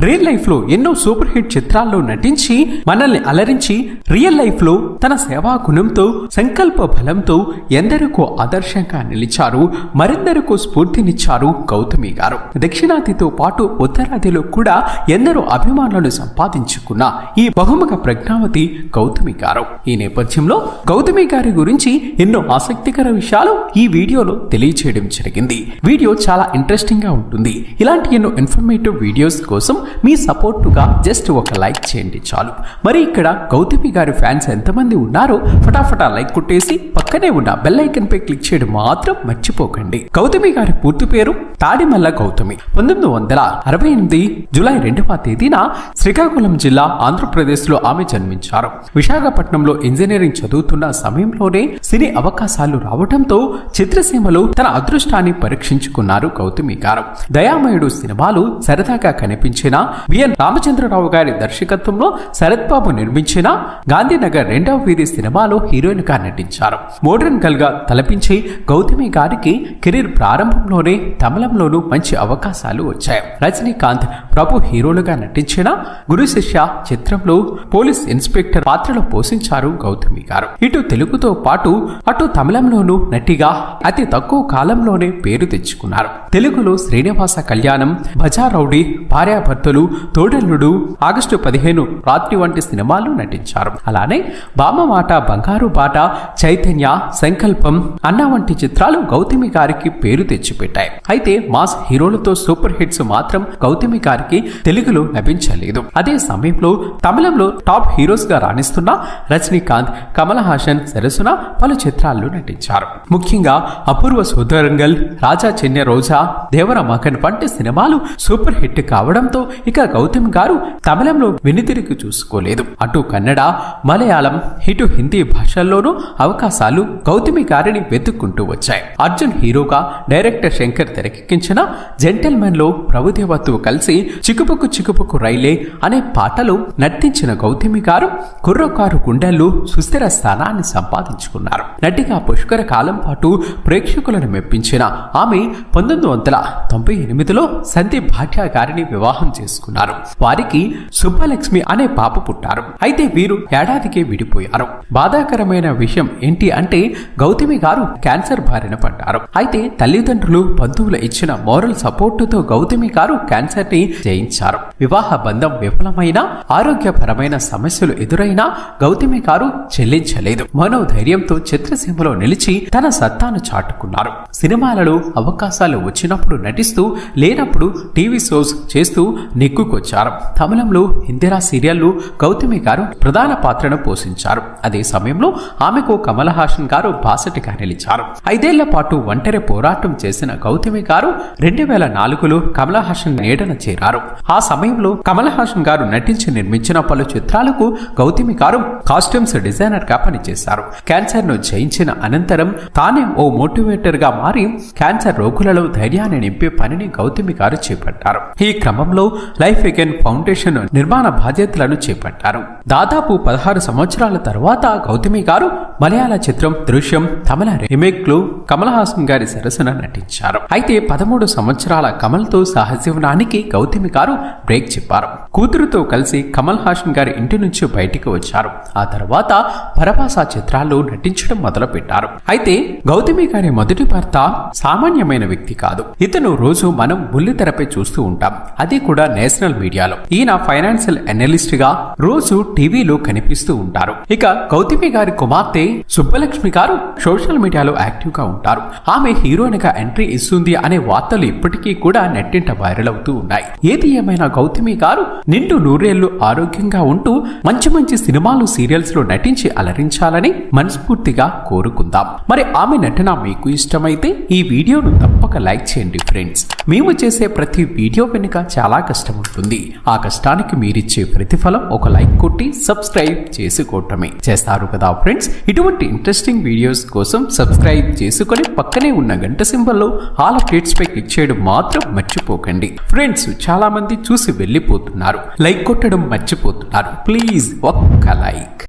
Real life లో ఎన్నో super hit చిత్రాల్లో నటించి మనల్ని అలరించి రియల్ లైఫ్ లో తన సేవా గుణంతో సంకల్ప బలంతో ఎందరికో ఆదర్శంగా నిలిచారు, మరెందరికో స్ఫూర్తినిచ్చారు గౌతమి గారు. దక్షిణాదితో పాటు ఉత్తరాదిలో కూడా ఎందరో అభిమానులను సంపాదించుకున్న ఈ బహుముఖ ప్రజ్ఞావతి గౌతమి గారు. ఈ నేపథ్యంలో గౌతమి గారి గురించి ఎన్నో ఆసక్తికర విషయాలు ఈ వీడియోలో తెలియచేయడం జరిగింది. వీడియో చాలా ఇంట్రెస్టింగ్ గా ఉంటుంది. ఇలాంటి ఎన్నో ఇన్ఫర్మేటివ్ వీడియోస్ కోసం మీ సపోర్టుగా జస్ట్ ఒక లైక్ చేయండి చాలు. మరి ఇక్కడ గౌతమి గారి ఫ్యాన్స్ ఎంతమంది ఉన్నారో ఫటాఫటా లైక్ కొట్టేసి పక్కనే ఉన్న బెల్ ఐకాన్ పై క్లిక్ చేయడం మాత్రం మర్చిపోకండి. గౌతమి గారి పూర్తి పేరు తాడిమల్ల గౌతమి. 1968 జూలై 2వ తేదీన శ్రీకాకుళం జిల్లా ఆంధ్రప్రదేశ్ లో ఆమె జన్మించారు. విశాఖపట్నంలో ఇంజనీరింగ్ చదువుతున్న సమయంలోనే సినీ అవకాశాలు రావడంతో చిత్రసీమలో తన అదృష్టాన్ని పరీక్షించుకున్నారు గౌతమి గారు. దయామయుడు సినిమాలు సరదాగా కనిపించిన బిఎన్ రామచంద్రరావు గారి దర్శకత్వంలో శరత్ బాబు నిర్మించిన గాంధీనగర్ 2వ వీధి సినిమాలో హీరోయిన్ గా నటించారు. మోడర్న్ గర్ల్ గా తలపించి గౌతమి గారికి కెరీర్ ప్రారంభంలోనే తమిళంలోనూ మంచి అవకాశాలు వచ్చాయి. రజనీకాంత్, ప్రభు హీరోలుగా నటించిన గురు శిష్య చిత్రంలో పోలీస్ ఇన్స్పెక్టర్ పాత్రలో పోషించారు గౌతమి గారు. ఇటు తెలుగుతో పాటు అటు తమిళంలోనూ నటిగా అతి తక్కువ కాలంలోనే పేరు తెచ్చుకున్నారు. తెలుగులో శ్రీనివాస కళ్యాణం, బజారౌడి, భార్యాభర్తలు, తోడల్లుడు, ఆగస్టు 15 రాత్రి వంటి సినిమాలు నటించారు. అలానే బామ్మమాట, బంగారు బాట, చైతన్య, సంకల్పం, అన్న వంటి చిత్రాలు గౌతమి గారికి పేరు తెచ్చిపెట్టాయి. అయితే మాస్ హీరోలతో సూపర్ హిట్స్ మాత్రం గౌతమి గారికి తెలుగులో లభించలేదు. అదే సమయంలో తమిళంలో టాప్ హీరోస్ గా రాణిస్తున్న రజనీకాంత్, కమల్ హాసన్ సరసన పలు చిత్రాల్లో నటించారు. ముఖ్యంగా అపూర్వ సోదరంగల్, రాజా చెన్నె రోజా, దేవర మగన్ వంటి సినిమాలు సూపర్ హిట్ కావడంతో ఇక గౌతమి గారు తమిళంలో వెనుతిరిగి చూసుకోలేదు. అటు కన్నడ, మలయాళం, ఇటు హిందీ భాషల్లోనూ అవకాశాలు గౌతమి గారిని వెతుక్కుంటూ వచ్చాయి. అర్జున్ హీరోగా డైరెక్టర్ శంకర్ తెరకెక్కించిన జెంటిల్మెన్ లో ప్రభుదేవతో కలిసి చికుపుకు చికుపుకు రైలే అనే పాటలు నర్తించిన గౌతమి గారు కుర్రకారు గుండెల్లో సుస్థిర స్థానాన్ని సంపాదించుకున్నారు. నటిగా పుష్కర కాలం పాటు ప్రేక్షకులను మెప్పించిన ఆమె 1998లో సందీప్ భాట్యా గారిని వివాహం చేసుకున్నారు. వారికి సుబ్బలక్ష్మి అనే పాప పుట్టారు. అయితే వీరు ఏడాదికే విడిపోయారు. బాధాకరమైన విషయం ఏంటి అంటే గౌతమి గారు క్యాన్సర్ బారిన పడ్డారు. అయితే తల్లిదండ్రులు, బంధువులు ఇచ్చిన మోరల్ సపోర్టుతో గౌతమి గారు క్యాన్సర్ ని జయించారు. వివాహ బంధం విఫలమైన, ఆరోగ్యపరమైన సమస్యలు ఎదురైనా గౌతమి గారు చెల్లించలేదు. మనోధైర్యంతో చిత్రసీమలో నిలిచి తన సత్తాను చాటుకున్నారు. సినిమాలలో అవకాశాలు వచ్చినప్పుడు నటిస్తూ, లేనప్పుడు టీవీ షోస్ చేస్తూ నెగ్గుకొచ్చారు. తమిళంలో ఇందిరా సీరియల్లో గౌతమి గారు ప్రధాన పాత్రను పోషించారు. అదే సమయంలో ఆమెకు కమల్ హాసన్ గారు బాసటిగా నిలిచారు. 5 ఏళ్ల పాటు ఒంటరి పోరాటం చేసిన గౌతమి గారు 2004లో కమల్ హాసన్ నీడన చేరారు. ఆ సమయంలో కమల్ హాసన్ గారు నటించి నిర్మించిన పలు చిత్రాలకు గౌతమి గారు కాస్ట్యూమ్స్ డిజైనర్ గా పనిచేశారు. క్యాన్సర్ ను జయించిన అనంతరం తానే ఓ మోటివేటర్ గా మారి క్యాన్సర్ రోగులలో ధైర్యాన్ని నింపే పనిని గౌతమి గారు చేపట్టారు. ఈ క్రమంలో లైఫ్ అగైన్ ఫౌండేషన్ నిర్మాణ బాధ్యతలను చేపట్టారు. దాదాపు 16 సంవత్సరాల తర్వాత గౌతమి గారు మలయాళ చిత్రం దృశ్యం తమిళ రీమేక్ లో కమల్ హాసన్ గారి సరసన నటించారు. అయితే 13 సంవత్సరాల కమల్ తో సహజీవనానికి గౌతమి గారు బ్రేక్ చెప్పారు. కూతురుతో కలిసి కమల్ హాసన్ గారి ఇంటి నుంచి బయటికి వచ్చారు. ఆ తర్వాత పరభాష చిత్రాల్లో నటించడం మొదలు పెట్టారు. అయితే గౌతమి గారి మొదటి భర్త సామాన్యమైన వ్యక్తి కాదు. ఇతను రోజు మనం బుల్లితెరపై చూస్తూ ఉంటాం, అది కూడా నేషనల్ మీడియాలో. ఈయన ఫైనాన్షియల్ అనలిస్ట్ గా రోజు టీవీలో కనిపిస్తూ ఉంటారు. ఇక గౌతమి గారి కుమార్తె సుబ్బలక్ష్మి గారు సోషల్ మీడియాలో యాక్టివ్ గా ఉంటారు. ఆమె హీరోయిన్ గా ఎంట్రీ ఇస్తుంది అనే వార్తలు ఇప్పటికీ కూడా నెట్టింట వైరల్ అవుతూ ఉన్నాయి. ఏది ఏమైనా గౌతమి గారు నిండు నూరేళ్లు ఆరోగ్యంగా ఉంటూ మంచి మంచి సినిమాలు, సీరియల్స్ లో నటించి అలరించాలని మనస్ఫూర్తిగా కోరుకుందాం. మరి ఆమె నటన మీకు ఇష్టమైతే ఈ వీడియోను తప్పక లైక్ చేయండి ఫ్రెండ్స్. మేము చేసే ప్రతి వీడియో వెనుక చాలా కష్టం ఉంటుంది. ఆ కష్టానికి మీరిచ్చే ప్రతిఫలం ఒక లైక్ కొట్టి సబ్స్క్రైబ్ చేసుకోవటమే. చేస్తారు కదా ఫ్రెండ్స్? ఇటువంటి ఇంట్రెస్టింగ్ వీడియోస్ కోసం సబ్స్క్రైబ్ చేసుకొని పక్కనే ఉన్న గంట సింబల్లో ఆల్ అప్డేట్స్ పై క్లిక్ చేయడం మాత్రం మర్చిపోకండి ఫ్రెండ్స్. చాలా మంది చూసి వెళ్ళిపోతున్నారు, లైక్ కొట్టడం మర్చిపోతున్నారు. ప్లీజ్ ఒక్క లైక్.